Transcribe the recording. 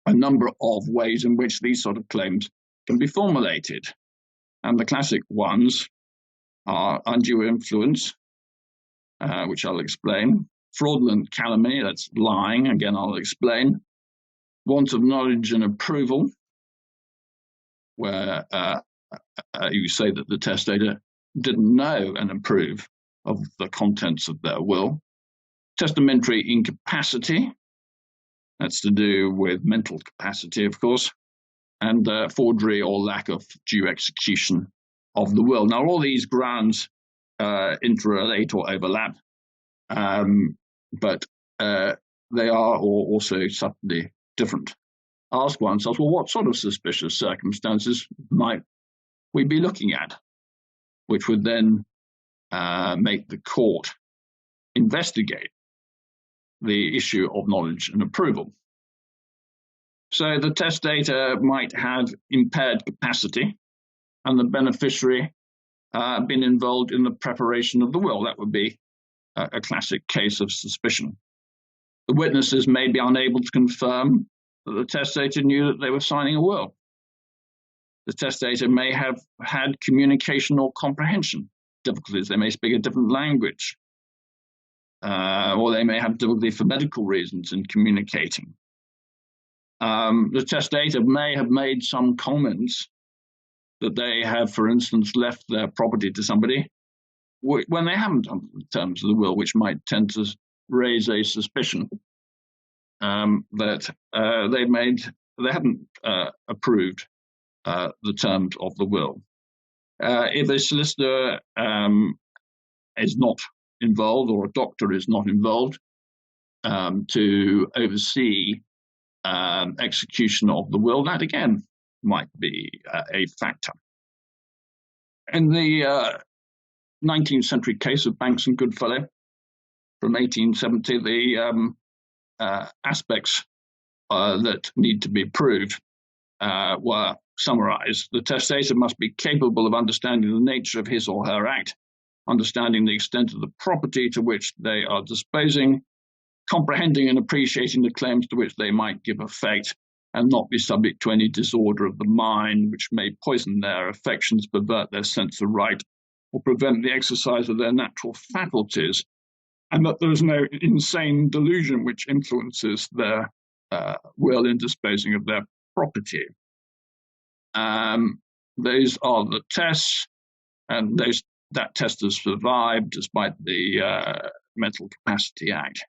a number of ways in which these sort of claims can be formulated. And the classic ones are undue influence, which I'll explain, fraudulent calumny, that's lying, again I'll explain, want of knowledge and approval, where you say that the testator didn't know and approve of the contents of their will, testamentary incapacity, that's to do with mental capacity, of course, and forgery or lack of due execution of the will. Now, all these grounds interrelate or overlap, but they are also subtly different. Ask oneself, well, what sort of suspicious circumstances might we be looking at, which would then make the court investigate the issue of knowledge and approval. So the testator might have impaired capacity and the beneficiary been involved in the preparation of the will. That would be a classic case of suspicion. The witnesses may be unable to confirm that the testator knew that they were signing a will. The testator may have had communication or comprehension difficulties. They may speak a different language, or they may have difficulty for medical reasons in communicating. The testator may have made some comments that they have, for instance, left their property to somebody when they haven't under the terms of the will, which might tend to raise a suspicion that they haven't approved the terms of the will. If a solicitor is not involved or a doctor is not involved to oversee execution of the will, that again might be a factor. In the 19th century case of Banks and Goodfellow from 1870, the aspects that need to be proved were summarized. The testator must be capable of understanding the nature of his or her act, understanding the extent of the property to which they are disposing, comprehending and appreciating the claims to which they might give effect, and not be subject to any disorder of the mind which may poison their affections, pervert their sense of right, or prevent the exercise of their natural faculties, and that there is no insane delusion which influences their will in disposing of their property. Those are the tests, and that test has survived despite the Mental Capacity Act.